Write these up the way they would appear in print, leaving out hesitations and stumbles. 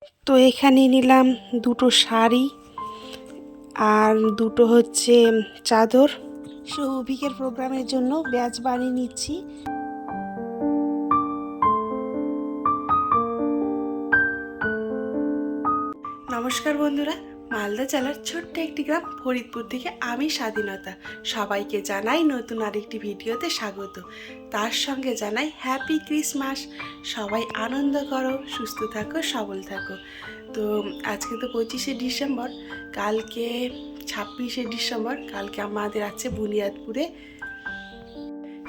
তো এখানে নিলাম দুটো শাড়ি আর দুটো হচ্ছে চাদর। সৌভিকের প্রোগ্রামের জন্য ব্যাচ বানিয়ে নিচ্ছি। নমস্কার বন্ধুরা, মালদা জেলার ছোট্ট একটি গ্রাম ফরিদপুর থেকে আমি স্বাধীনতা সবাইকে জানাই নতুন আরেকটি ভিডিওতে স্বাগত। তার সঙ্গে জানাই হ্যাপি ক্রিসমাস। সবাই আনন্দ করো, সুস্থ থাকো, সবল থাকো। তো আজকে তো 25শে ডিসেম্বর, কালকে 26শে ডিসেম্বর, কালকে আমাদের আছে বুনিয়াদপুরে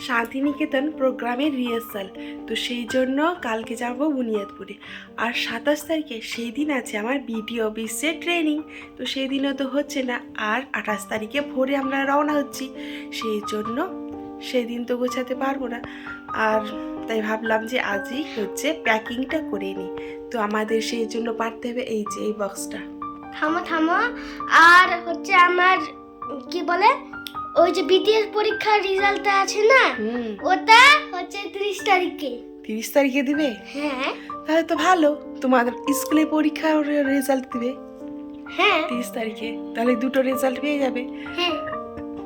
শান্তিনিকেতন প্রোগ্রামের রিহার্সাল। তো সেই জন্য কালকে যাব বুনিয়াদপুরে। আর 27 তারিখে সেই দিন আছে আমার বিডিও অফিসের ট্রেনিং। তো সেই দিনও তো হচ্ছে না। আর 28 তারিখে ভোরে আমরা রওনা হচ্ছি, সেই জন্য সেদিন তো গোছাতে পারবো না। আর তাই ভাবলাম যে আজই হচ্ছে প্যাকিংটা করে নিই। তো আমাদের সেই জন্য পারতে হবে এই যে এই বক্সটা। থামো থামো। আর হচ্ছে আমার কি বলে ওই যে বিটিএস পরীক্ষার রেজাল্টটা আছে না, ওটা হচ্ছে 30 তারিখে। 30 তারিখে দিবে? হ্যাঁ। তাহলে তো ভালো, তোমাদের স্কুলে পরীক্ষার রেজাল্ট দিবে হ্যাঁ 30 তারিখে, তাহলে দুটো রেজাল্ট পেয়ে যাবে। হ্যাঁ।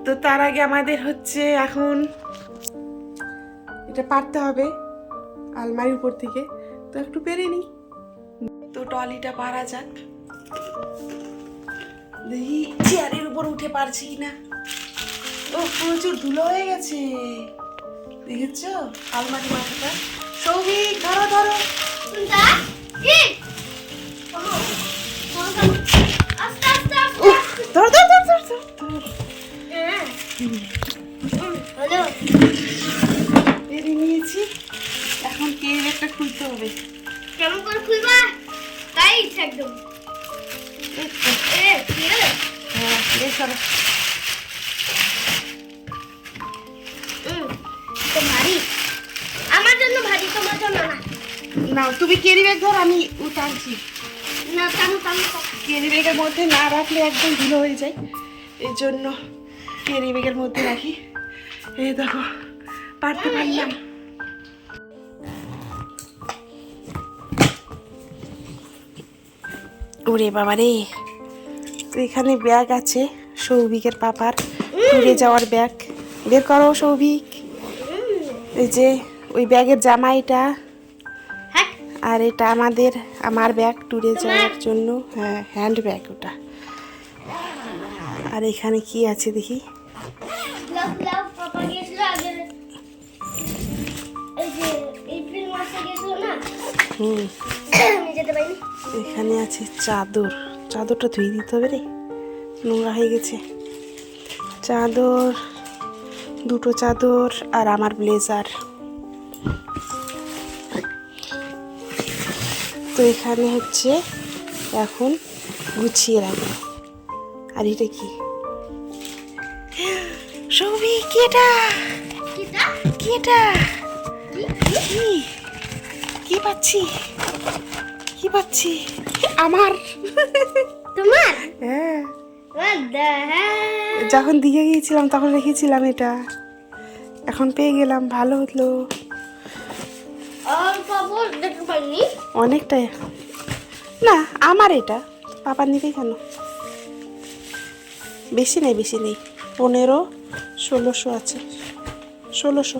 তো তার আগে আমাদের হচ্ছে এখন এটা পারতে হবে আলমারির উপর থেকে। তো একটু পেরে নি। তো ট্রলিটা পারা যাক, দেখি চেয়ারের উপর উঠে পারছি কিনা। ও প্রচুর ধুলো হয়ে গেছে, দেখেছো আলমারি মাথাটা। সৌভিক ধরো ধরো। কোনটা? কি? আস্তে আস্তে উফ, ধরো ধরো ধরো ধরো ধরো। হ্যালো। পেরে নিয়েছি, এখন কেরিবেগটা খুলতে হবে। কেমন করে খুলবা? টাইট একদম। কি হলো? হ্যাঁ বেশ ভালো। তো ভারী, আমার জন্য ভারী, তোমার জন্য না। না তুমি কেরিবেগ ধর, আমি উঠাচ্ছি। না টানো টানো। কেরিবেগের মধ্যে না রাখলে একদম ধুলো হয়ে যায়, এই জন্য কেরিবেগের মধ্যে রাখি। এই দেখো পারতে পারলাম। ওরে বাবা রে, তো এখানে ব্যাগ আছে সৌভিকের পাপার ট্যুরে যাওয়ার ব্যাগ। বের করো সৌভিক। এই যে ওই ব্যাগের জামাইটা, আর এটা আমার ব্যাগ ট্যুরে যাওয়ার জন্য। হ্যাঁ হ্যান্ড ব্যাগ ওটা। আর এখানে কি আছে দেখি। পাপা গিয়েছিল আগে, এই যে এপ্রিল মাসে গিয়েছিল না, আমি যেতে পারিনি। এখানে আছে চাদর, চাদরটা ধুয়ে দিতে হবে রে, নোংরা হয়ে গেছে। চাদর, দুটো চাদর আর আমার ব্লেজার। তো এখানে হচ্ছে এখন গুছিয়ে রাখবো। আর এটা কি সৌভিক? কি এটা? কি এটা? কি কি পাচ্ছি? কি পাচ্ছি? আমার। তোমার? হ্যাঁ, What the hell? যখন দিকে গিয়েছিলাম তখন রেখেছিলাম এটা, এখন পেয়ে গেলাম, ভালো হলো। আর পাপা দেখতে পাইনি। অনেকটাই না, আমার এটা পাপা নিবে কেন? বেশি নেই, বেশি নেই, 1500-1600 আছে, 1600।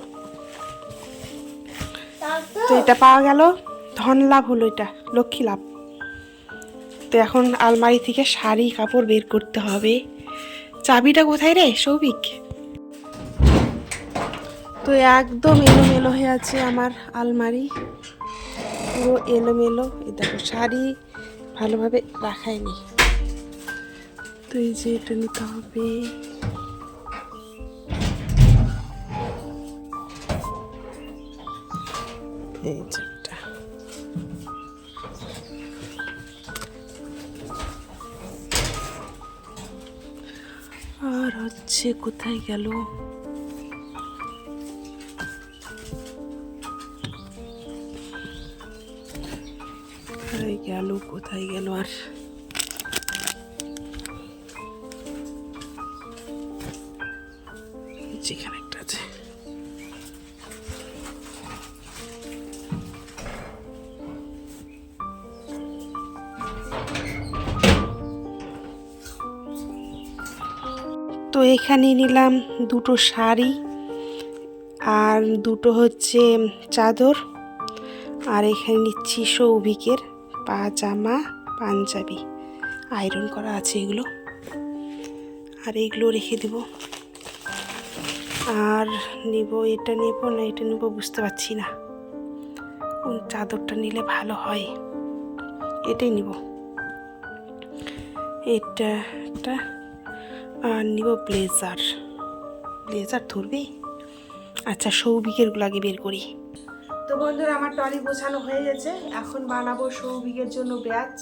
তো এটা পাওয়া গেল, ধন লাভ হলো, এটা লক্ষ্মী লাভ। তো এখন আলমারি থেকে শাড়ি কাপড় বের করতে হবে। চাবিটা কোথায় রে সৌভিক? তো একদম এলোমেলো হয়ে আছে আমার আলমারি, পুরো এলোমেলো। এই দেখো শাড়ি ভালোভাবে রাখাই নেই। তো এই যে এটা নিতে হবে। এই যে এটা। আর হচ্ছে কোথায় গেল? কোথায় গেল আর? যেখানে একটা আছে। তো এখানে নিলাম দুটো শাড়ি আর দুটো হচ্ছে চাদর, আর এখানে নিচ্ছি সৌভিকের পাজামা পাঞ্জাবি, আয়রন করা আছে এগুলো, আর এগুলো রেখে দেব। আর নেব এটা নেব না এটা নেব বুঝতে পারছি না কোন চাদরটা নিলে ভালো হয়, এটাই নিব, এটা আর নিব ব্লেজার। ব্লেজার ধরবে? আচ্ছা সৌভিকেরগুলো আগে বের করি। তো বন্ধুরা আমার টলি গোছানো হয়ে গেছে, এখন বানাবো সৌভিকের জন্য ব্যাচ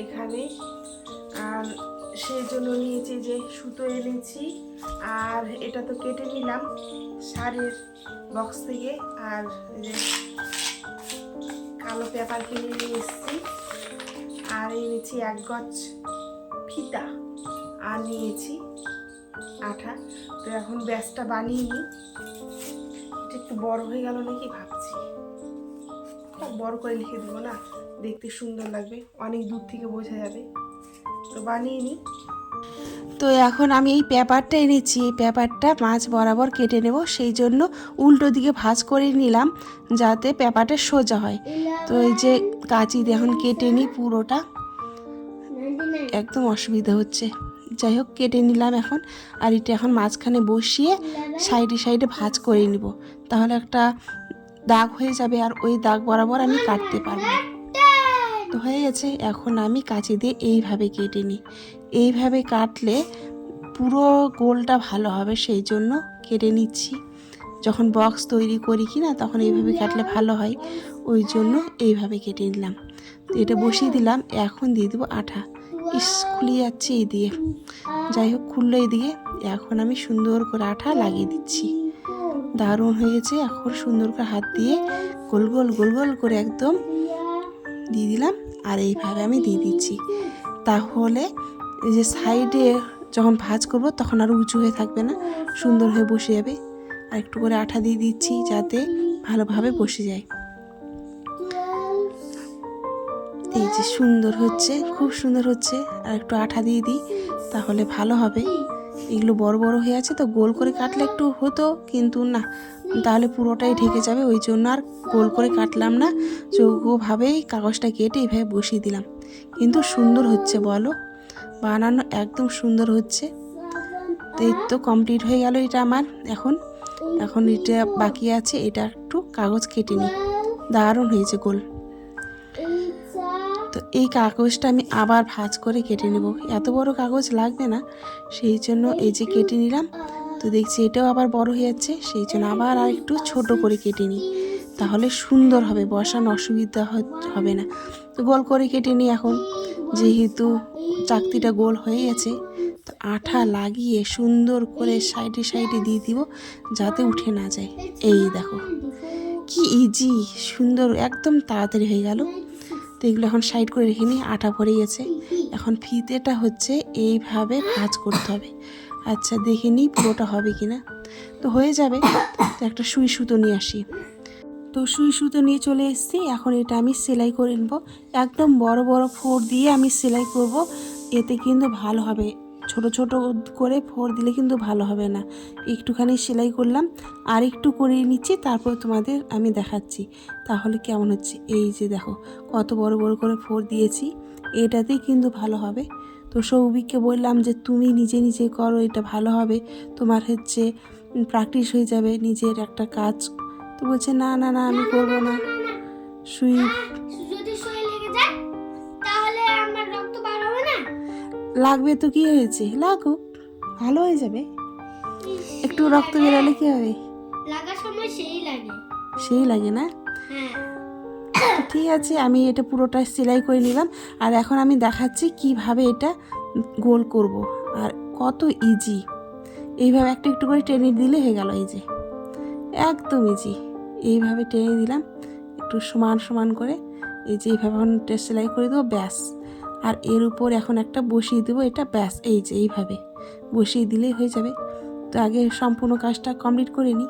এখানে। আর সেই জন্য নিয়েছি যে সুতো এনেছি, আর এটা তো কেটে নিলাম শাড়ির বক্স থেকে, আর যে কালো পেপার কিনে নিয়ে এসেছি, আর এনেছি এক গজ ফিতা, আর নিয়েছি আঠা। তো এখন ব্যাচটা বানিয়ে নিই। এটা একটু বড় হয়ে গেল নাকি ভাবছি, বড় করে লিখে দেবো না, দেখতে সুন্দর লাগবে, অনেক দূর থেকে বোঝা যাবে। তো বানিয়ে নিই। তো এখন আমি এই পেপারটা এনেছি, এই পেপারটা মাছ বরাবর কেটে নেব, সেই জন্য উল্টো দিকে ভাঁজ করে নিলাম যাতে পেপারটা সোজা হয়। তো এই যে কাঁচি দিয়ে এখন কেটে নিই পুরোটা, একদম অসুবিধা হচ্ছে, যাই হোক কেটে নিলাম এখন। আর এটা এখন মাঝখানে বসিয়ে সাইডে সাইডে ভাঁজ করে নিব, তাহলে একটা দাগ হয়ে যাবে, আর ওই দাগ বরাবর আমি কাটতে পারবো। তো হয়ে গেছে, এখন আমি কাঁচি দিয়ে এইভাবে কেটে নিই। এইভাবে কাটলে পুরো গোলটা ভালো হবে, সেই জন্য কেটে নিচ্ছি। যখন বক্স তৈরি করি কি না তখন এইভাবে কাটলে ভালো হয়, ওই জন্য এইভাবে কেটে নিলাম। তো এটা বসিয়ে দিলাম, এখন দিয়ে দেবো আঠা। ইস খুলে যাচ্ছে এই দিয়ে, যাই হোক খুললো এদিকে। এখন আমি সুন্দর করে আঠা লাগিয়ে দিচ্ছি, দারুণ হয়ে গেছে। এখন সুন্দর করে হাত দিয়ে গোল গোল গোল গোল করে একদম দিয়ে দিলাম, আর এইভাবে আমি দিয়ে দিচ্ছি, তাহলে এই যে সাইডে যখন ভাঁজ করব তখন আর উঁচু হয়ে থাকবে না, সুন্দর হয়ে বসে যাবে। আর একটু করে আঠা দিয়ে দিচ্ছি যাতে ভালোভাবে বসে যায়। এই যে সুন্দর হচ্ছে, খুব সুন্দর হচ্ছে। আর একটু আঠা দিয়ে দিই তাহলে ভালো হবে। এগুলো বড় বড় হয়ে আছে তো গোল করে কাটলে একটু হতো, কিন্তু না তাহলে পুরোটাই ঢেকে যাবে, ওই জন্য আর গোল করে কাটলাম না, চৌকোভাবেই কাগজটা কেটে এইভাবে বসিয়ে দিলাম। কিন্তু সুন্দর হচ্ছে বলো, বানানো একদম সুন্দর হচ্ছে। তো এই তো কমপ্লিট হয়ে গেল এটা আমার। এখন এটা বাকি আছে, এটা একটু কাগজ কেটে নিই, দারুণ হয়েছে গোল। তো এই কাগজটা আমি আবার ভাঁজ করে কেটে নেব, এত বড় কাগজ লাগবে না, সেই জন্য এই যে কেটে নিলাম। তো দেখছি এটাও আবার বড় হয়ে যাচ্ছে, সেই জন্য আবার আর একটু ছোট করে কেটে নিই, তাহলে সুন্দর হবে, বসানো অসুবিধা হবে না। তো গোল করে কেটে নিই এখন, যেহেতু চাকতিটা গোল হয়ে গেছে। তো আঠা লাগিয়ে সুন্দর করে সাইডে সাইডে দিয়ে দিব যাতে উঠে না যায়। এই দেখো কি ইজি, সুন্দর একদম তাড়াতাড়ি হয়ে গেল। তো এগুলো এখন সাইড করে রেখে নিই, আঠা ভরে গেছে। এখন ফিতেটা হচ্ছে এইভাবে ভাঁজ করতে হবে। আচ্ছা দেখে নিই পুরোটা হবে কিনা। তো হয়ে যাবে। তো একটা সুই সুতো নিয়ে আসি। তো সুই সুতো নিয়ে চলে এসেছি, এখন এটা আমি সেলাই করে নেব। একদম বড় বড় ফোর দিয়ে আমি সেলাই করব, এতে কিন্তু ভালো হবে। ছোট ছোট করে ফোর দিলে কিন্তু ভালো হবে না। একটুখানি সেলাই করলাম, আর একটু করে নিচ্ছি, তারপর তোমাদের আমি দেখাচ্ছি তাহলে কেমন হচ্ছে। এই যে দেখো কত বড় বড় করে ফোর দিয়েছি, এটাতেই কিন্তু ভালো হবে। তো সৌভিককে বললাম যে তুমি নিজে নিজে করো, এটা ভালো হবে, তোমার হচ্ছে প্র্যাকটিস হয়ে যাবে নিজের একটা কাজ। তো বলছে না না না আমি করবো না। সুই যদি সুই লেগে যায় তাহলে আমার রক্ত বার হবে না? লাগবে তো, কি হয়েছে, লাগুক, ভালো হয়ে যাবে। একটু রক্ত বেরোলে কি হবে? লাগার সময় সেই লাগে না? হ্যাঁ। তো ঠিক আছে, আমি এটা পুরোটা সেলাই করে নিলাম। আর এখন আমি দেখাচ্ছি কিভাবে এটা গোল করব, আর কত ইজি। এইভাবে একটু একটু করে টেনে দিলে হয়ে গেল, এই যে একদম ইজি। এইভাবে টেনে দিলাম একটু সমান সমান করে, এই যে এইভাবে এখন সেলাই করে দেবো, ব্যাস। আর এর উপর এখন একটা বসিয়ে দেবো, এটা ব্যাস, এই যে এইভাবে বসিয়ে দিলেই হয়ে যাবে। তো আগে সম্পূর্ণ কাজটা কমপ্লিট করে নিই।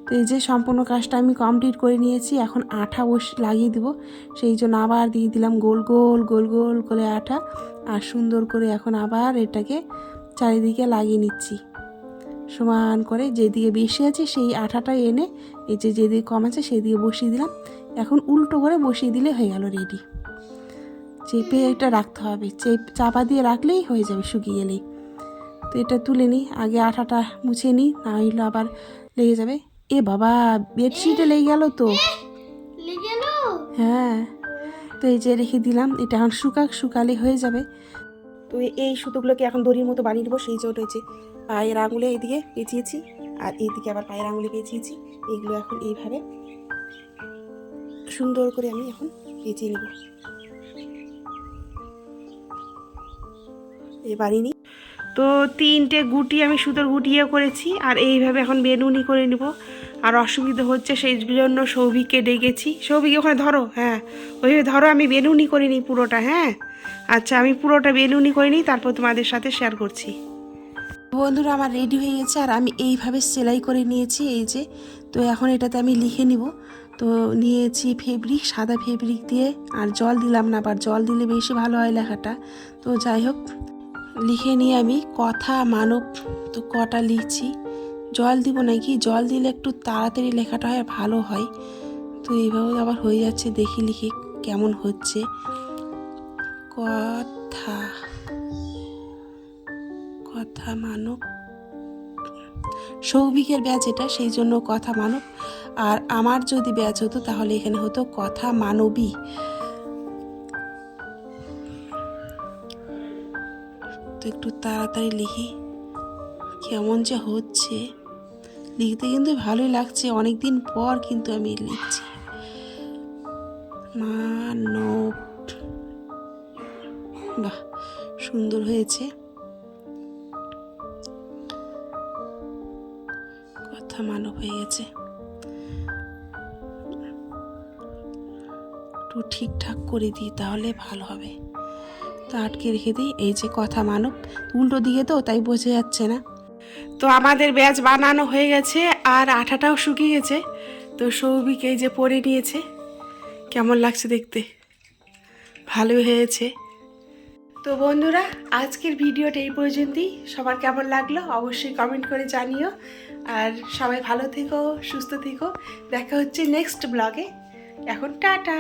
তো এই যে সম্পূর্ণ কাজটা আমি কমপ্লিট করে নিয়েছি, এখন আঠা লাগিয়ে দেবো, সেই জন্য আবার দিয়ে দিলাম গোল গোল গোল গোল করে আঠা। আর সুন্দর করে এখন আবার এটাকে চারিদিকে লাগিয়ে নিচ্ছি সমান করে। যেদিকে বেশি আছে সেই আঠাটা এনে এই যে যেদিকে কম আছে সেই দিকে বসিয়ে দিলাম। এখন উল্টো করে বসিয়ে দিলে হয়ে গেল রেডি। চেপে এটা রাখতে হবে, চাপা দিয়ে রাখলেই হয়ে যাবে শুকিয়ে গেলেই। তো এটা তুলে নিই, আগে আঠাটা মুছে নিই, না হইলে আবার লেগে যাবে। এ বাবা, বেডশিটে লেগে গেল তো। লেগে গেল? হ্যাঁ, তো এই যে রেখে দিলাম, এটা এখন শুকালে হয়ে যাবে। তো এই সুতোগুলোকে এখন দড়ির মতো বানিয়ে দেবো। সেই জন্য যে পায়ের আঙুলে এইদিকে পেঁচিয়েছি আর এইদিকে আবার পায়ের আঙুলে পেঁচিয়েছি। এইগুলো এখন এইভাবে সুন্দর করে আমি এখন পেঁচিয়ে নেব। বানিয়ে নিই। তো 3টে গুটি আমি সুতোর গুটিয়ে করেছি আর এইভাবে এখন বেনুনি করে নিব। আর অসুবিধা হচ্ছে সেই জন্য সৌভিককে ডেকেছি। সৌভিক ওখানে ধরো, হ্যাঁ ওইভাবে ধরো, আমি বেনুনি করে নিই পুরোটা। হ্যাঁ আচ্ছা, আমি পুরোটা বেনুনি করে নিই, তারপর তোমাদের সাথে শেয়ার করছি। বন্ধুরা, আমার রেডি হয়ে গেছে আর আমি এইভাবে সেলাই করে নিয়েছি এই যে। তো এখন এটাতে আমি লিখে নিব। তো নিয়েছি ফেব্রিক, সাদা ফেব্রিক দিয়ে, আর জল দিলাম না, আবার জল দিলে বেশি ভালো হয় লেখাটা। তো যাই হোক, লিখে নিয়ে আমি কথা মানব তো কটা লিখছি। জল দিব নাকি, জল দিলে একটু তাড়াতাড়ি লেখাটা হয়, ভালো হয়। তো এইভাবে আবার হয়ে যাচ্ছে, দেখি লিখে কেমন হচ্ছে। কথা কথা মানব, সৌভিকের ব্যাচ এটা, সেই জন্য কথা মানব। আর আমার যদি ব্যাচ হতো তাহলে এখানে হতো কথা মানবী। তো একটু তাড়াতাড়ি লিখি, কেমন যে হচ্ছে। লিখতে কিন্তু ভালোই লাগছে, অনেক দিন পর কিন্তু আমি লিখছি। মানব, বাহ সুন্দর হয়েছে। কথা মানব হয়ে গেছে। একটু ঠিকঠাক করে দিই তাহলে ভালো হবে। তো আটকে রেখে দিই। এই যে কথা মানব, উল্টো দিকে তো তাই বোঝা যাচ্ছে না। তো আমাদের ব্যাচ বানানো হয়ে গেছে আর আঠাটাও শুকিয়ে গেছে। তো সৌভিক এই যে পরে নিয়েছে, কেমন লাগছে দেখতে, ভালোই হয়েছে। তো বন্ধুরা, আজকের ভিডিওটা এই পর্যন্তই। সবার কেমন লাগলো অবশ্যই কমেন্ট করে জানিও। আর সবাই ভালো থেকো, সুস্থ থেকো। দেখা হচ্ছে নেক্সট ব্লগে। এখন টাটা।